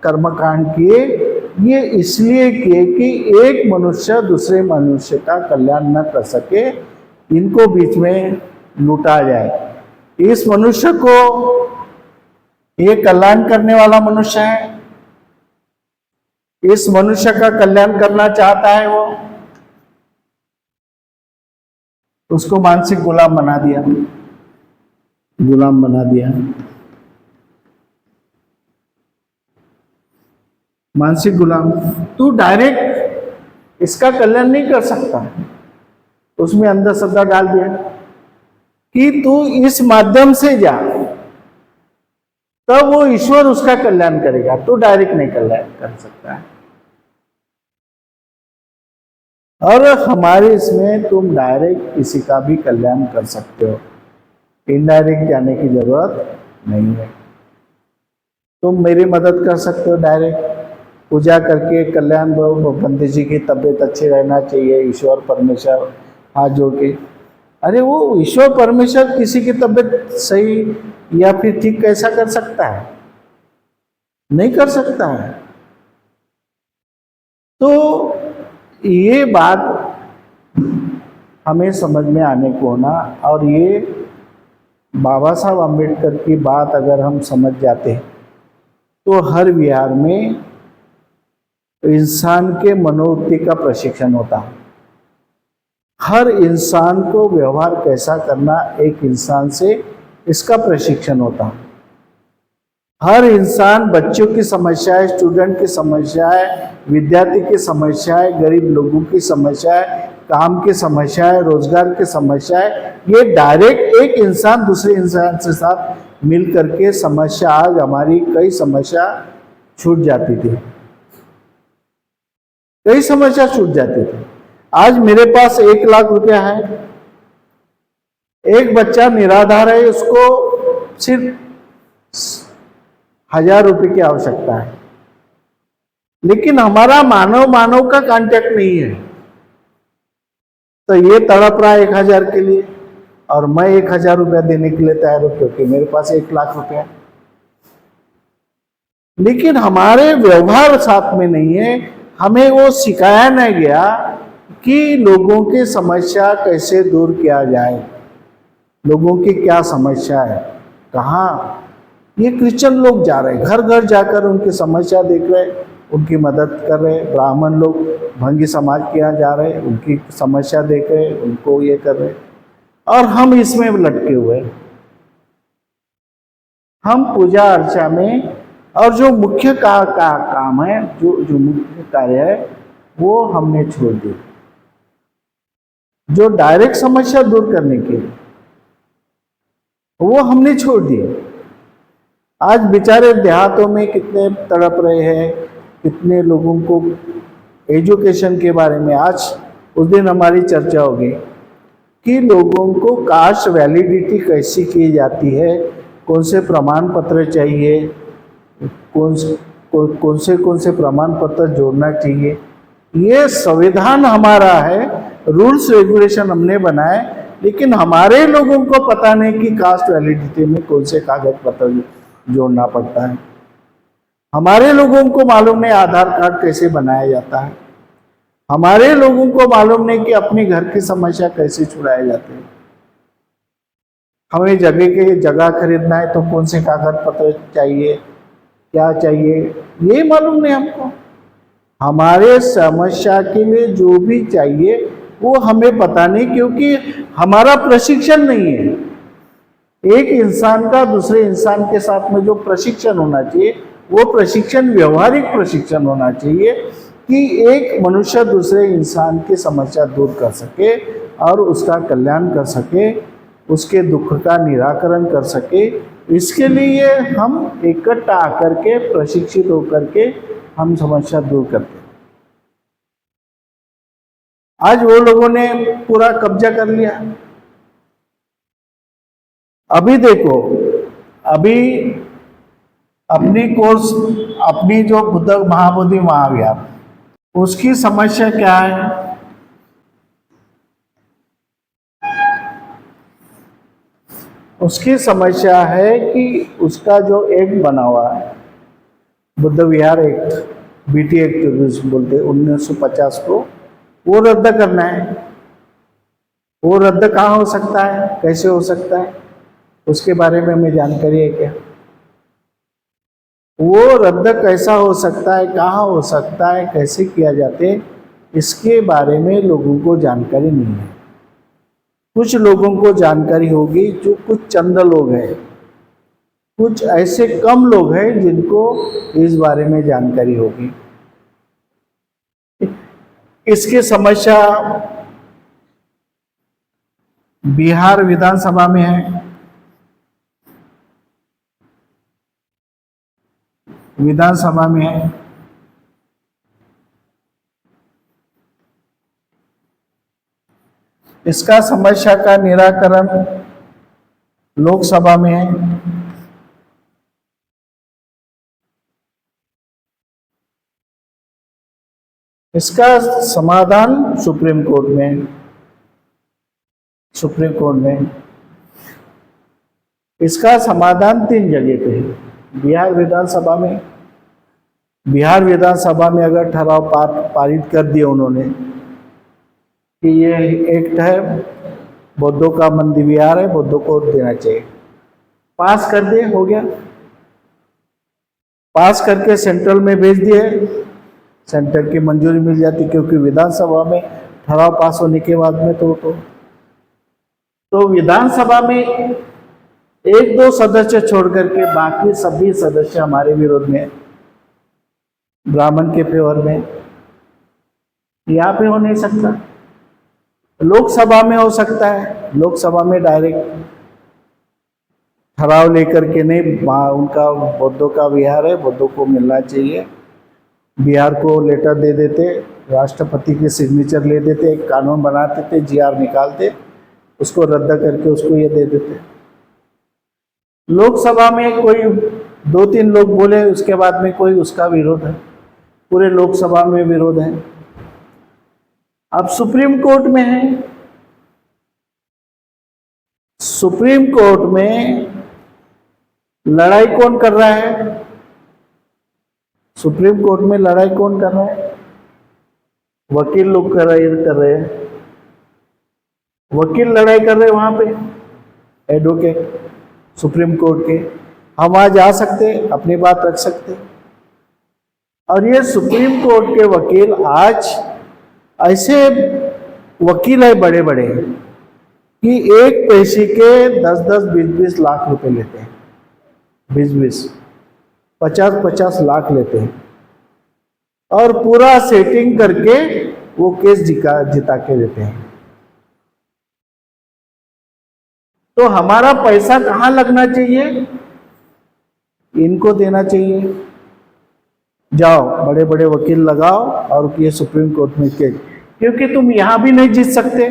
कर्मकांड किए, ये इसलिए किए कि एक मनुष्य दूसरे मनुष्य का कल्याण न कर सके, इनको बीच में लूटा जाए। इस मनुष्य को, ये कल्याण करने वाला मनुष्य है, इस मनुष्य का कल्याण करना चाहता है, वो उसको मानसिक गुलाम बना दिया, गुलाम बना दिया। मानसिक गुलाम, तू डायरेक्ट इसका कल्याण नहीं कर सकता, उसमें अंधश्रद्धा डाल दिया कि तू इस माध्यम से जा, तब वो ईश्वर उसका कल्याण करेगा, तू डायरेक्ट नहीं कल्याण कर सकता है। और हमारे इसमें तुम डायरेक्ट किसी का भी कल्याण कर सकते हो, इनडायरेक्ट जाने की जरूरत नहीं है। तुम मेरी मदद कर सकते हो डायरेक्ट, पूजा करके कल्याण बंदे जी की तबीयत अच्छी रहना चाहिए, ईश्वर परमेश्वर हाथ जोड़ के। अरे वो ईश्वर परमेश्वर किसी की तबीयत सही या फिर ठीक कैसा कर सकता है? नहीं कर सकता है। तो ये बात हमें समझ में आने को होना, और ये बाबा साहब अम्बेडकर की बात अगर हम समझ जाते हैं तो हर विहार में इंसान के मनोवृत्ति का प्रशिक्षण होता है। हर इंसान को व्यवहार कैसा करना एक इंसान से, इसका प्रशिक्षण होता है। हर इंसान, बच्चों की समस्याएं, स्टूडेंट की समस्याएं, विद्यार्थी की समस्याएं, गरीब लोगों की समस्याएं, काम की समस्याएं, रोजगार की समस्याएं, ये डायरेक्ट एक इंसान दूसरे इंसान से साथ मिल करके समस्या, आज हमारी कई समस्या छूट जाती थी, कई समस्या छूट जाती थी। आज मेरे पास 1 लाख रुपया है, एक बच्चा निराधार है, उसको सिर्फ 1000 रुपये की आवश्यकता है, लेकिन हमारा मानव का कांटेक्ट नहीं है, तो ये तड़प रहा है 1000 के लिए, और मैं 1000 रुपया देने के लिए तैयार हूं क्योंकि मेरे पास 1 लाख रुपया, लेकिन हमारे व्यवहार साथ में नहीं है। हमें वो सिखाया नहीं गया कि लोगों की समस्या कैसे दूर किया जाए, लोगों की क्या समस्या है, कहाँ। ये क्रिश्चियन लोग जा रहे, घर घर जाकर उनकी समस्या देख रहे, उनकी मदद कर रहे। ब्राह्मण लोग भंगी समाज के यहाँ जा रहे, उनकी समस्या देख रहे, उनको ये कर रहे, और हम इसमें लटके हुए। हम पूजा अर्चा में, और जो मुख्य काम है, जो मुख्य कार्य है, वो हमने छोड़ दिया, जो डायरेक्ट समस्या दूर करने के, वो हमने छोड़ दिए। आज बेचारे देहातों में कितने तड़प रहे हैं, कितने लोगों को एजुकेशन के बारे में आज उस दिन हमारी चर्चा होगी कि लोगों को कास्ट वैलिडिटी कैसी की जाती है, कौन से प्रमाण पत्र चाहिए, कौन से प्रमाण पत्र जोड़ना चाहिए। ये संविधान हमारा है, रूल्स रेगुलेशन हमने बनाए, लेकिन हमारे लोगों को पता नहीं कि कास्ट वैलिडिटी में कौन से कागज पत्र जोड़ना पड़ता है। हमारे लोगों को मालूम नहीं आधार कार्ड कैसे बनाया जाता है, हमारे लोगों को मालूम नहीं कि अपनी घर की समस्या कैसे छुड़ाए जाते हैं। हमें जगह खरीदना है तो कौन से कागज पत्र चाहिए, क्या चाहिए, ये मालूम नहीं हमको। हमारे समस्या के लिए जो भी चाहिए वो हमें पता नहीं, क्योंकि हमारा प्रशिक्षण नहीं है। एक इंसान का दूसरे इंसान के साथ में जो प्रशिक्षण होना चाहिए, वो प्रशिक्षण व्यवहारिक प्रशिक्षण होना चाहिए कि एक मनुष्य दूसरे इंसान की समस्या दूर कर सके और उसका कल्याण कर सके, उसके दुख का निराकरण कर सके। इसके लिए हम इकट्ठा आकर के, प्रशिक्षित होकर के हम समस्या दूर करते हैं। आज वो लोगों ने पूरा कब्जा कर लिया। अभी देखो, अभी अपनी जो बुद्ध महाबोधि महाविहार, उसकी समस्या क्या है? उसकी समस्या है कि उसका जो एक बना हुआ है बुद्ध विहार एक्ट, बीटी एक्ट बोलते हैं 1950 को, वो रद्द करना है। वो रद्द कहाँ हो सकता है, कैसे हो सकता है, उसके बारे में हमें जानकारी है क्या? वो रद्द कैसा हो सकता है, कहाँ हो सकता है, कैसे किया जाते, इसके बारे में लोगों को जानकारी नहीं है। कुछ लोगों को जानकारी होगी, जो कुछ चंद लोग हैं, कुछ ऐसे कम लोग हैं जिनको इस बारे में जानकारी होगी। इसकी समस्या बिहार विधानसभा में है। विधानसभा में है, इसका समस्या का निराकरण लोकसभा में है। इसका समाधान सुप्रीम कोर्ट में, सुप्रीम कोर्ट में इसका समाधान 3 जगह पे है। बिहार विधानसभा में, बिहार विधानसभा में अगर ठराव पारित कर दिए उन्होंने कि ये एक्ट है, बौद्धों का मंदिर विहार है, बौद्धों को देना चाहिए, पास कर दिए, हो गया। पास करके सेंट्रल में भेज दिए, सेंटर की मंजूरी मिल जाती, क्योंकि विधानसभा में ठराव पास होने के बाद में तो विधानसभा में 1-2 सदस्य छोड़ करके बाकी सभी सदस्य हमारे विरोध में, ब्राह्मण के फेवर में। यहाँ पे हो नहीं सकता, लोकसभा में हो सकता है। लोकसभा में डायरेक्ट ठराव लेकर के नहीं, उनका बौद्धों का विहार है, बौद्धों को मिलना चाहिए, बिहार को लेटर दे देते, राष्ट्रपति के सिग्नेचर ले देते, एक कानून बनाते थे, जीआर निकालते, उसको रद्द करके उसको ये दे देते। लोकसभा में कोई 2-3 लोग बोले, उसके बाद में कोई उसका विरोध है, पूरे लोकसभा में विरोध है। अब सुप्रीम कोर्ट में है, सुप्रीम कोर्ट में लड़ाई कौन कर रहा है? सुप्रीम कोर्ट में लड़ाई कौन कर रहा है? वकील लोग कर रहे हैं, वकील लड़ाई कर रहे हैं वहां पे, एडवोकेट सुप्रीम कोर्ट के। हम वहां जा सकते, अपनी बात रख सकते। और ये सुप्रीम कोर्ट के वकील आज ऐसे वकील है बड़े बड़े कि एक पेशी के 10-10, 20-20 लाख रुपए लेते हैं, 20-20, 50-50 लाख लेते हैं, और पूरा सेटिंग करके वो केस जिता के देते हैं। तो हमारा पैसा कहाँ लगना चाहिए? इनको देना चाहिए। जाओ बड़े बड़े वकील लगाओ और ये सुप्रीम कोर्ट में केस, क्योंकि तुम यहां भी नहीं जीत सकते,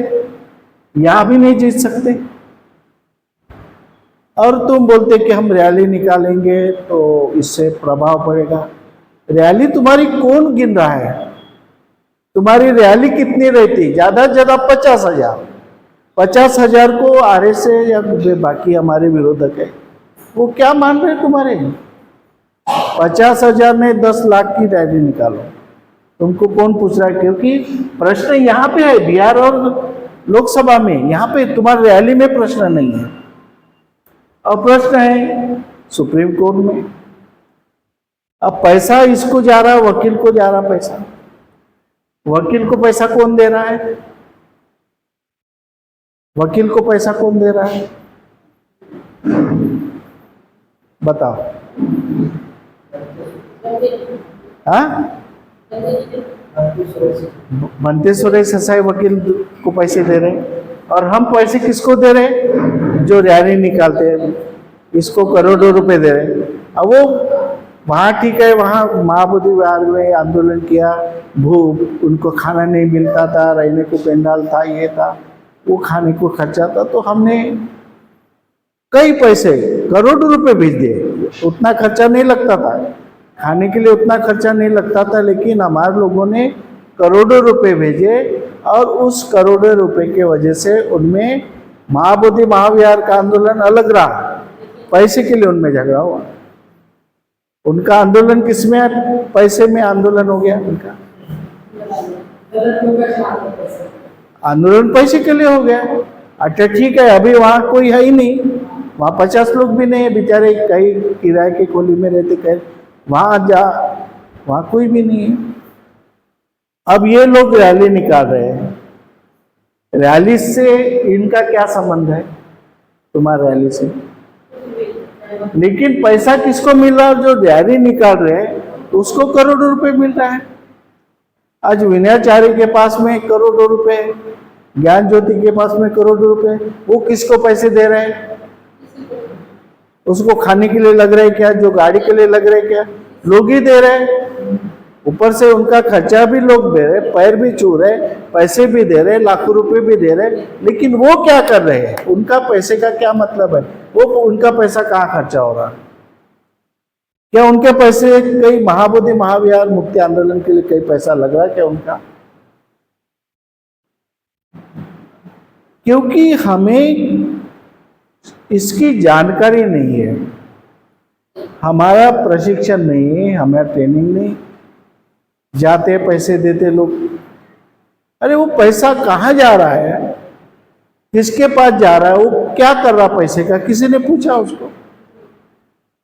यहां भी नहीं जीत सकते, और तुम बोलते कि हम रैली निकालेंगे तो इससे प्रभाव पड़ेगा। रैली तुम्हारी कौन गिन रहा है? तुम्हारी रैली कितनी रहती? ज्यादा से ज्यादा 50,000। 50,000 को आरएसए या बाकी हमारे विरोधक है, वो क्या मान रहे हैं तुम्हारे? 50,000 में 10 लाख की रैली निकालो, तुमको कौन पूछ रहा है? क्योंकि प्रश्न यहाँ पे है, बिहार और लोकसभा में, यहाँ पे तुम्हारी रैली में प्रश्न नहीं है, और प्रश्न है सुप्रीम कोर्ट में। अब पैसा इसको जा रहा है, वकील को जा रहा पैसा। वकील को पैसा कौन दे रहा है? वकील को पैसा कौन दे रहा है? बताओ। हाँ, बनते सुरेश हसाई वकील को पैसे दे रहे हैं, और हम पैसे किसको दे रहे हैं? जो रैली निकालते हैं, इसको करोड़ों रुपए दे रहे हैं। अब वो वहाँ ठीक है, वहाँ महाबोधि विहार में आंदोलन किया, भूख, उनको खाना नहीं मिलता था, रहने को पेंडाल था, ये था, वो खाने को खर्चा था, तो हमने कई पैसे, करोड़ों रुपए भेज दिए। उतना खर्चा नहीं लगता था, खाने के लिए उतना खर्चा नहीं लगता था, लेकिन हमारे लोगों ने करोड़ों रुपए भेजे, और उस करोड़ों रुपए के वजह से उनमें महाबोधि महाविहार का आंदोलन अलग रहा, पैसे के लिए उनमें झगड़ा हुआ। उनका आंदोलन किसमें, पैसे में आंदोलन हो गया उनका। आंदोलन पैसे के लिए हो गया। अच्छा ठीक है, अभी वहां कोई है ही नहीं, वहां 50 लोग भी नहीं है बेचारे, कई किराए के कोली में रहते, कहीं वहां जा, वहां कोई भी नहीं है। अब ये लोग रैली निकाल रहे हैं, रैली से इनका क्या संबंध है तुम्हारा रैली से? लेकिन पैसा किसको मिल रहा है? जो रैली निकाल रहे हैं उसको करोड़ों रुपए मिल रहा है। आज विनयाचार्य के पास में करोड़ों रुपए, ज्ञान ज्योति के पास में करोड़ों रुपए, वो किसको पैसे दे रहे हैं? उसको खाने के लिए लग रहे हैं क्या? जो गाड़ी के लिए लग रहे हैं क्या? लोग ही दे रहे हैं। ऊपर से उनका खर्चा भी लोग दे रहे, पैर भी छू रहे, पैसे भी दे रहे, लाखों रुपए भी दे रहे, लेकिन वो क्या कर रहे हैं? उनका पैसे का क्या मतलब है? वो उनका पैसा कहाँ खर्चा हो रहा है? क्या उनके पैसे कई महाबोधि महाविहार मुक्ति आंदोलन के लिए कई पैसा लग रहा है क्या उनका? क्योंकि हमें इसकी जानकारी नहीं है, हमारा प्रशिक्षण नहीं है, हमारा ट्रेनिंग नहीं। जाते पैसे देते लोग, अरे वो पैसा कहाँ जा रहा है, किसके पास जा रहा है, वो क्या कर रहा पैसे का? किसी ने पूछा उसको?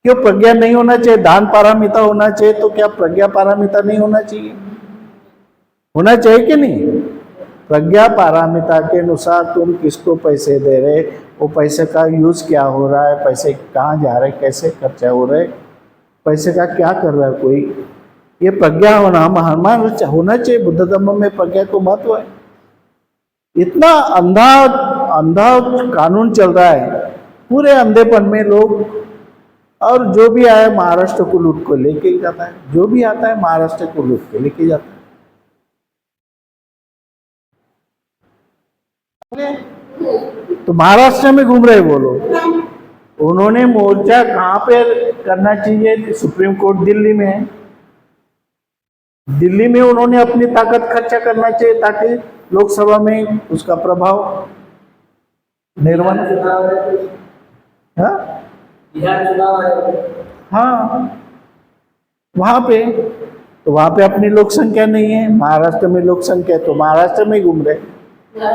क्यों प्रज्ञा नहीं होना चाहिए? दान पारमिता होना चाहिए, तो क्या प्रज्ञा पारमिता नहीं होना चाहिए? होना चाहिए कि नहीं? प्रज्ञा पारमिता के अनुसार तुम किसको पैसे दे रहे, वो पैसे का यूज क्या हो रहा है, पैसे कहाँ जा रहे, कैसे खर्चा हो रहे, पैसे का क्या कर रहा है कोई, ये प्रज्ञा होना हमारा होना चाहिए। बुद्ध धर्म में प्रज्ञा को महत्व है। इतना अंधा अंधा कानून चल रहा है, पूरे अंधेपन में लोग, और जो भी आए महाराष्ट्र को लूट को लेके ही जाता है, जो भी आता है महाराष्ट्र को लूट के लेके जाता है। तो महाराष्ट्र में घूम रहे वो लोग। उन्होंने मोर्चा कहाँ पे करना चाहिए? सुप्रीम कोर्ट दिल्ली में है, दिल्ली में उन्होंने अपनी ताकत खर्चा करना चाहिए ताकि लोकसभा में उसका प्रभाव निर्माण। हाँ, वहां पे तो वहां पे अपनी लोक संख्या नहीं है, महाराष्ट्र में लोक संख्या है, तो महाराष्ट्र में घूम रहे,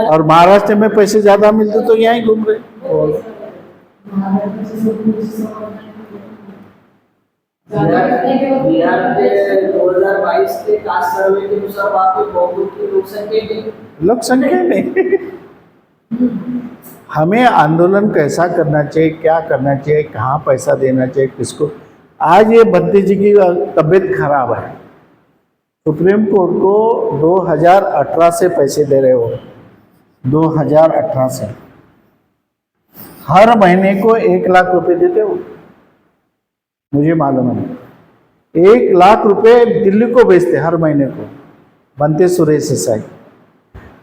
और महाराष्ट्र में पैसे ज्यादा मिलते तो यहाँ ही घूम रहे। और बिहार में 2022 के कास्ट सर्वे के अनुसार वहाँ पे बहुत की लोक संख्या नहीं। हमें आंदोलन कैसा करना चाहिए, क्या करना चाहिए, कहाँ पैसा देना चाहिए, किसको? आज ये भत्ती जी की तबीयत खराब है, सुप्रीम कोर्ट को 2018 से पैसे दे रहे हो, 2018 से हर महीने को 1 लाख रुपए देते हो, मुझे मालूम है। 1 लाख रुपए दिल्ली को भेजते हर महीने को, बनते सुरेश देसाई।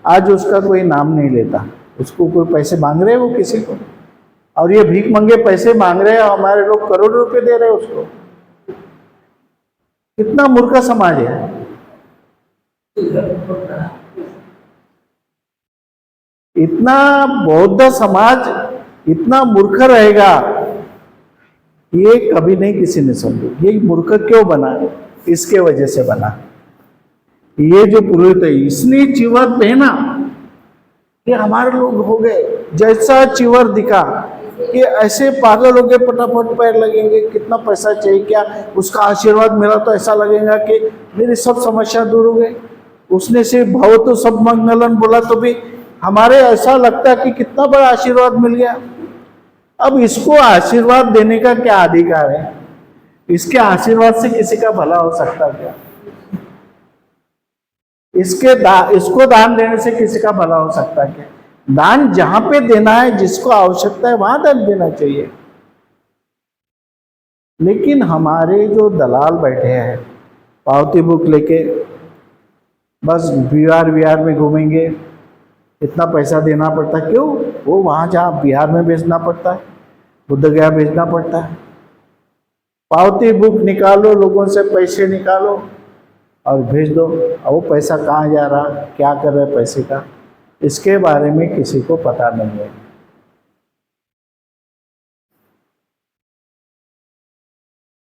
आज उसका कोई नाम नहीं लेता, उसको कोई पैसे मांग रहे हैं वो किसी को, और ये भीख मंगे पैसे मांग रहे हैं, हमारे लोग करोड़ों रुपए दे रहे हैं उसको। कितना मूर्ख समाज है। इतना बौद्ध समाज इतना मूर्ख रहेगा, ये कभी नहीं किसी ने समझा। ये मूर्ख क्यों बना? इसके वजह से बना। ये जो पुरोहित है इसने चिवर पहना, ये हमारे लोग हो गए, जैसा चिवर दिखा कि ऐसे पागल हो गए, फटाफट पैर लगेंगे, कितना पैसा चाहिए, क्या उसका आशीर्वाद मिला तो ऐसा लगेगा कि मेरी सब समस्या दूर हो गई। उसने सिर्फ भव तो सब मंगलन बोला तो भी हमारे ऐसा लगता है कि कितना बड़ा आशीर्वाद मिल गया। अब इसको आशीर्वाद देने का क्या अधिकार है? इसके आशीर्वाद से किसी का भला हो सकता क्या? इसको दान देने से किसी का भला हो सकता क्या? दान जहां पे देना है, जिसको आवश्यकता है वहां दान देना चाहिए। लेकिन हमारे जो दलाल बैठे हैं पावती बुक लेके, बस बिहार में घूमेंगे, इतना पैसा देना पड़ता है। क्यों? वो वहां जहाँ बिहार में भेजना पड़ता है, बुद्धगया भेजना पड़ता है। पावती बुक निकालो, लोगों से पैसे निकालो और भेज दो। और वो पैसा कहाँ जा रहा, क्या कर रहे पैसे का, इसके बारे में किसी को पता नहीं है।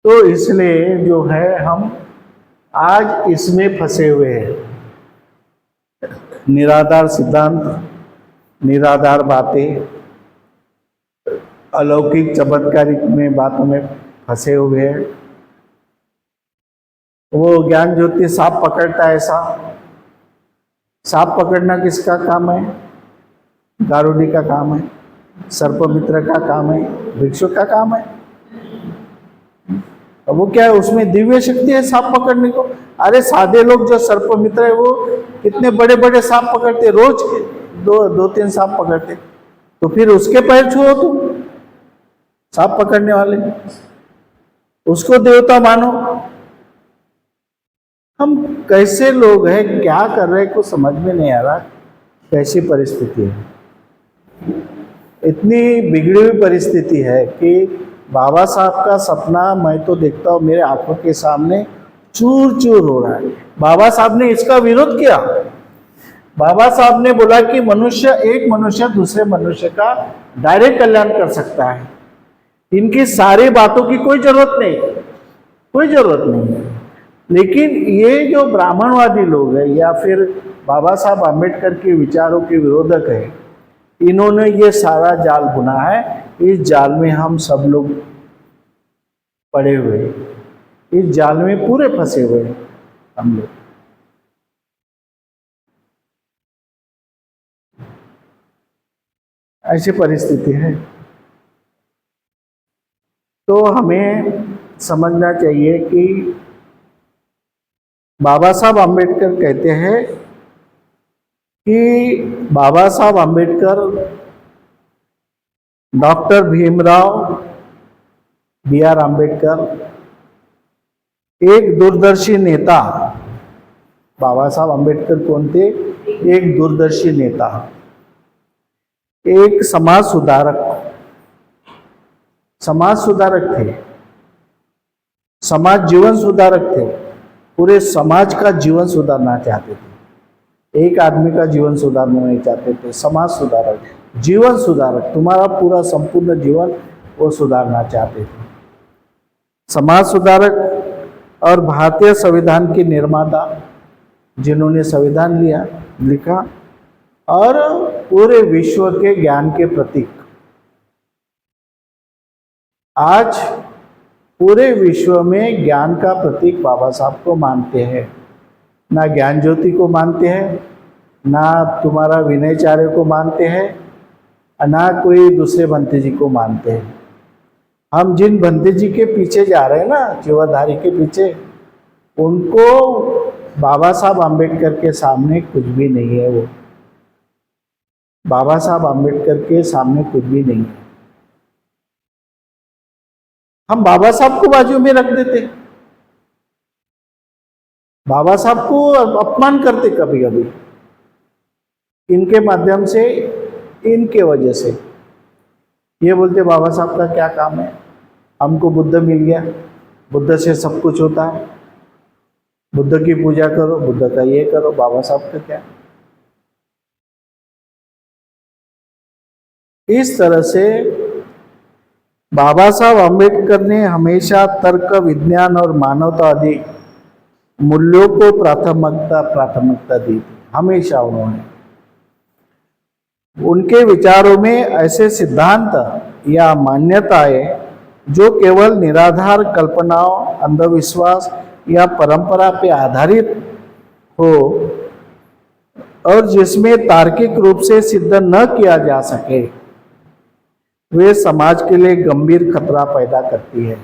तो तो इसलिए जो है हम आज इसमें फंसे हुए हैं, निराधार सिद्धांत, निराधार बातें, अलौकिक चमत्कारिक में बातों में फंसे हुए हैं। वो ज्ञान ज्योति सांप पकड़ता है, सांप पकड़ना किसका काम है? गारुडी का काम है, सर्पमित्र का काम है, भिक्षु का काम है। अब वो क्या है, उसमें दिव्य शक्ति है सांप पकड़ने को। अरे सादे लोग जो सर्पमित्र है वो कितने बड़े बड़े सांप पकड़ते, रोज दो तीन सांप पकड़ते, तो फिर उसके पैर छुओ तुम, सांप पकड़ने वाले, उसको देवता मानो। हम कैसे लोग हैं, क्या कर रहे हैं, कुछ समझ में नहीं आ रहा। कैसी परिस्थिति है, इतनी बिगड़ी हुई परिस्थिति है कि बाबा साहब का सपना मैं तो देखता हूँ मेरे आंखों के सामने चूर चूर हो रहा है। बाबा साहब ने इसका विरोध किया। बाबा साहब ने बोला कि एक मनुष्य दूसरे मनुष्य का डायरेक्ट कल्याण कर सकता है, इनकी सारी बातों की कोई जरूरत नहीं, कोई जरूरत नहीं है। लेकिन ये जो ब्राह्मणवादी लोग हैं या फिर बाबा साहब आम्बेडकर के विचारों के विरोधक है, इन्होंने ये सारा जाल बुना है। इस जाल में हम सब लोग पड़े हुए, इस जाल में पूरे फंसे हुए हैं हम लोग। ऐसी परिस्थिति है। तो हमें समझना चाहिए कि बाबा साहब आम्बेडकर कहते हैं कि बाबा साहब आम्बेडकर, डॉक्टर भीमराव बी.आर. आम्बेडकर एक दूरदर्शी नेता। बाबा साहब आम्बेडकर कौन थे? एक दूरदर्शी नेता, एक समाज सुधारक थे, समाज जीवन सुधारक थे। पूरे समाज का जीवन सुधारना चाहते थे, एक आदमी का जीवन सुधारना नहीं चाहते थे। समाज सुधारक, जीवन सुधारक, तुम्हारा पूरा संपूर्ण जीवन वो सुधारना चाहते थे। समाज सुधारक और भारतीय संविधान के निर्माता, जिन्होंने संविधान लिखा और पूरे विश्व के ज्ञान के प्रतीक। आज पूरे विश्व में ज्ञान का प्रतीक बाबा साहब को मानते हैं, ना ज्ञान ज्योति को मानते हैं, ना तुम्हारा विनयचार्य को मानते हैं, ना कोई दूसरे भंते जी को मानते हैं। हम जिन भंते जी के पीछे जा रहे हैं ना, जीवाधारी के पीछे, उनको बाबा साहब आम्बेडकर के सामने कुछ भी नहीं है। वो बाबा साहब आम्बेडकर के सामने कुछ भी नहीं है। हम बाबा साहब को बाजू में रख देते, बाबा साहब को अपमान करते कभी कभी, इनके माध्यम से, इनके वजह से। ये बोलते बाबा साहब का क्या काम है, हमको बुद्ध मिल गया, बुद्ध से सब कुछ होता है, बुद्ध की पूजा करो, बुद्ध का ये करो, बाबा साहब का क्या। इस तरह से बाबा साहब आम्बेडकर ने हमेशा तर्क, विज्ञान और मानवतावादी मूल्यों को प्राथमिकता दी थी। हमेशा उन्होंने, उनके विचारों में ऐसे सिद्धांत या मान्यताएं जो केवल निराधार कल्पनाओं, अंधविश्वास या परंपरा पे आधारित हो और जिसमें तार्किक रूप से सिद्ध न किया जा सके, वे समाज के लिए गंभीर खतरा पैदा करती है।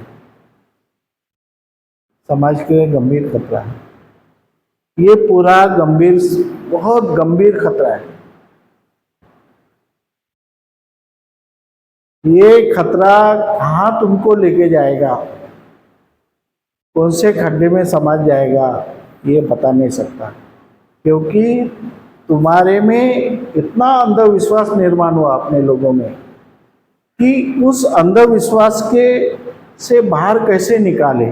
समाज के लिए गंभीर खतरा है ये, पूरा गंभीर, बहुत गंभीर खतरा है। ये खतरा कहाँ तुमको लेके जाएगा, कौन से खड्डे में समझ जाएगा, ये बता नहीं सकता। क्योंकि तुम्हारे में इतना अंधविश्वास निर्माण हुआ अपने लोगों में कि उस अंधविश्वास के से बाहर कैसे निकाले,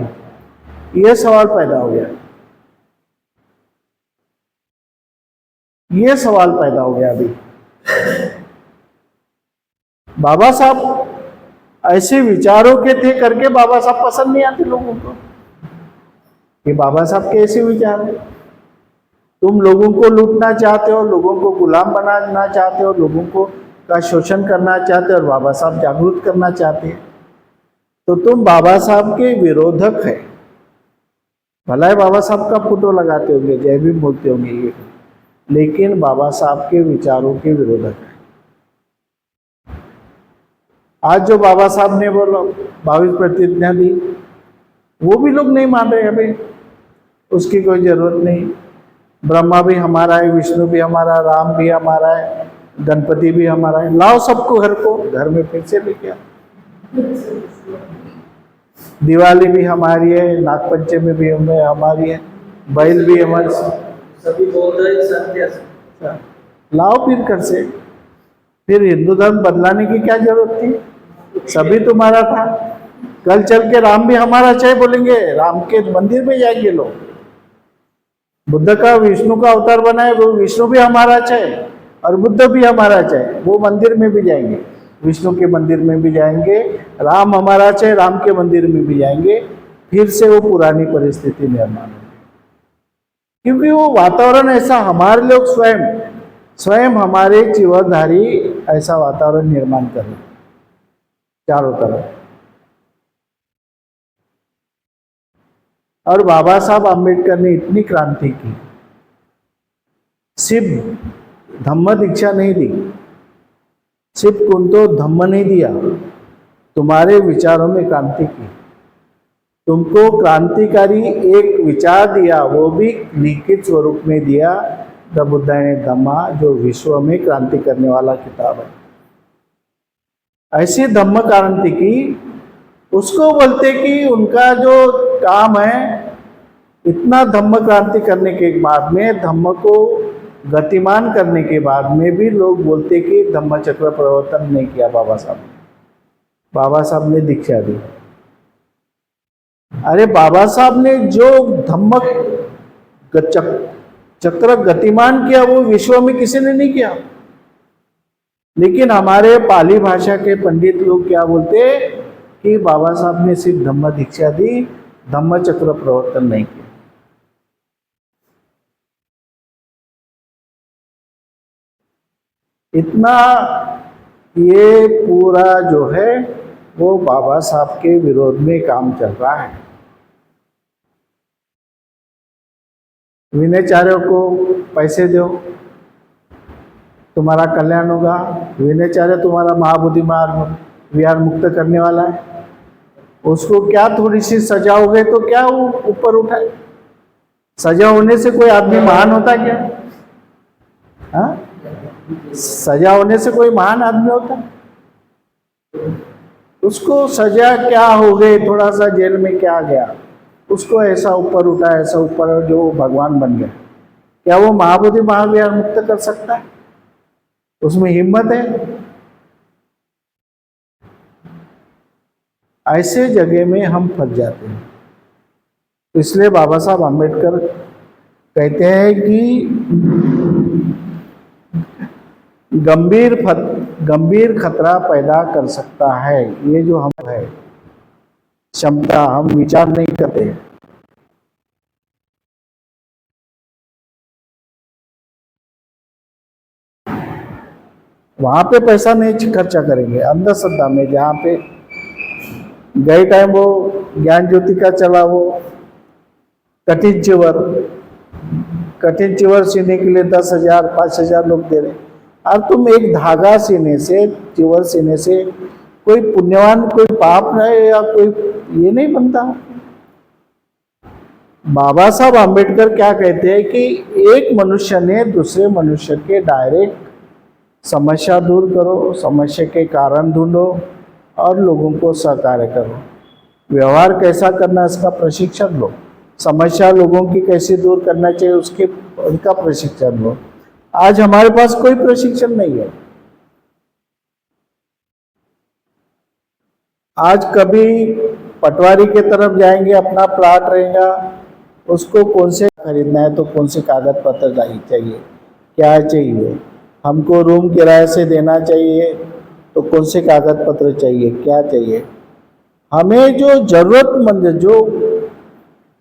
यह सवाल पैदा हो गया। ये सवाल पैदा हो गया अभी। बाबा साहब ऐसे विचारों के थे करके बाबा साहब पसंद नहीं आते लोगों को। ये बाबा साहब के ऐसे विचार है। तुम लोगों को लूटना चाहते हो, लोगों को गुलाम बनाना चाहते हो, लोगों को का शोषण करना चाहते हो, और बाबा साहब जागरूक करना चाहते हैं, तो तुम बाबा साहब के विरोधक है। भला ही बाबा साहब का फोटो लगाते होंगे, जय भीम बोलते होंगे ये, लेकिन बाबा साहब के विचारों के विरोधक है। आज जो बाबा साहब ने बोला 22 प्रतिज्ञा दी, वो भी लोग नहीं मान रहे अभी। उसकी कोई जरूरत नहीं। ब्रह्मा भी हमारा है, विष्णु भी हमारा, राम भी हमारा है, गणपति भी हमारा है। लाओ सबको घर में फिर से लेके आओ। दिवाली भी हमारी है, नागपंचमी भी हमारी है, बैल भी हमारी, सभी बोल रहे सत्य। लाओ फिर कर से। फिर हिंदू धर्म बदलाने की क्या जरूरत थी? सभी तुम्हारा था। कल चल के राम भी हमारा चाहे बोलेंगे, राम के मंदिर में जाएंगे लोग। बुद्ध का विष्णु का अवतार बनाए, वो विष्णु भी हमारा चाहे और बुद्ध भी हमारा चाहे, वो मंदिर में भी जाएंगे, विष्णु के मंदिर में भी जाएंगे। राम हमारा चाहे, राम के मंदिर में भी जाएंगे। फिर से वो पुरानी परिस्थिति निर्माण होगी, क्योंकि वो वातावरण ऐसा, हमारे लोग स्वयं हमारे जीवनधारी ऐसा वातावरण निर्माण कर रहे चारों तरफ। और बाबा साहब आम्बेडकर ने इतनी क्रांति की, सिर्फ धम्म दीक्षा नहीं दी, सिर्फ कुंतो धम्म नहीं दिया, तुम्हारे विचारों में क्रांति की। तुमको क्रांतिकारी एक विचार दिया, वो भी लिखित स्वरूप में दिया, द बुद्धा ने धम्मा, जो विश्व में क्रांति करने वाला किताब है। ऐसी धम्म क्रांति की, उसको बोलते कि उनका जो काम है, इतना धम्म क्रांति करने के बाद में, धम्म को गतिमान करने के बाद में भी लोग बोलते कि धम्म चक्र प्रवर्तन नहीं किया बाबा साहब ने। बाबा साहब ने दीक्षा दी। अरे बाबा साहब ने जो धम्म चक्र गतिमान किया, वो विश्व में किसी ने नहीं किया। लेकिन हमारे पाली भाषा के पंडित लोग क्या बोलते कि बाबा साहब ने सिर्फ धम्म दीक्षा दी, धम्म चक्र प्रवर्तन नहीं किया। इतना ये पूरा जो है वो बाबा साहब के विरोध में काम चल रहा है। विनयचार्यों को पैसे दो, तुम्हारा कल्याण होगा। विनयचार्य तुम्हारा महाबोधि विहार मुक्त करने वाला है, उसको क्या थोड़ी सी सजाओगे तो क्या वो ऊपर उठाए? सजा होने से कोई आदमी महान होता क्या? हाँ, सजा होने से कोई महान आदमी होता? उसको सजा क्या हो गई, थोड़ा सा जेल में क्या गया, उसको ऐसा ऊपर उठा, ऐसा ऊपर जो भगवान बन गया। क्या वो महाबोधि महाविहार मुक्त कर सकता है? उसमें हिम्मत है? ऐसे जगह में हम फंस जाते हैं। इसलिए बाबा साहब आम्बेडकर कहते हैं कि गंभीर खतरा पैदा कर सकता है ये जो हम है क्षमता, हम विचार नहीं करते। वहां पे पैसा नहीं खर्चा करेंगे अंधश्रद्धा में। जहाँ पे गए टाइम वो ज्ञान ज्योति का चला, वो कठिन चिवर सीने के लिए 10,000 5,000 लोग दे रहे। और तुम एक धागा सीने से, चिवर सीने से कोई पुण्यवान, कोई पाप है या कोई ये नहीं बनता। बाबा साहब आम्बेडकर क्या कहते हैं कि एक मनुष्य ने दूसरे मनुष्य के डायरेक्ट समस्या दूर करो, समस्या के कारण ढूंढो और लोगों को सहकार्य करो। व्यवहार कैसा करना इसका प्रशिक्षण लो, समस्या लोगों की कैसे दूर करना चाहिए उनका प्रशिक्षण लो। आज हमारे पास कोई प्रशिक्षण नहीं है। आज कभी पटवारी के तरफ जाएंगे, अपना प्लाट रहेगा, उसको कौन से खरीदना है तो कौन से कागज पत्र चाहिए, क्या चाहिए, हमको रूम किराए से देना चाहिए तो कौन से कागज पत्र चाहिए, क्या चाहिए। हमें जो जरूरतमंद, जो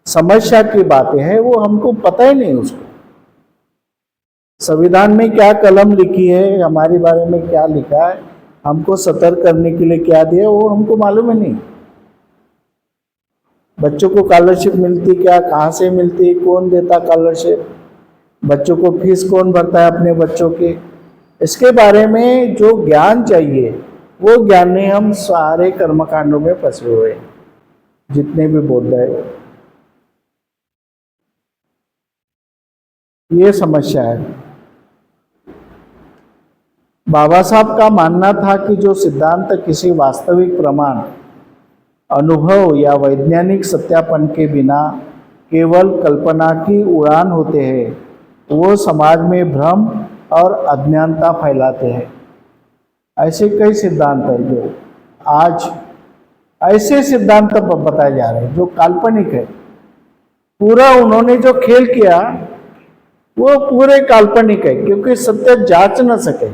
समस्या की बातें हैं वो हमको पता ही नहीं। उसको संविधान में क्या कलम लिखी है, हमारे बारे में क्या लिखा है, हमको सतर्क करने के लिए क्या दिया, वो हमको मालूम ही नहीं। बच्चों को स्कॉलरशिप मिलती क्या, कहाँ से मिलती, कौन देता स्कॉलरशिप, बच्चों को फीस कौन भरता है अपने बच्चों के, इसके बारे में जो ज्ञान चाहिए वो ज्ञान नहीं। हम सारे कर्मकांडों में फंसे हुए हैं, जितने भी बौद्ध है। ये समस्या है। बाबा साहब का मानना था कि जो सिद्धांत किसी वास्तविक प्रमाण, अनुभव या वैज्ञानिक सत्यापन के बिना केवल कल्पना की उड़ान होते हैं, वो समाज में भ्रम और अज्ञानता फैलाते हैं। ऐसे कई सिद्धांत हैं जो आज ऐसे सिद्धांत बताए जा रहे हैं जो काल्पनिक है। पूरा उन्होंने जो खेल किया वो पूरे काल्पनिक है, क्योंकि सत्य जांच न सके।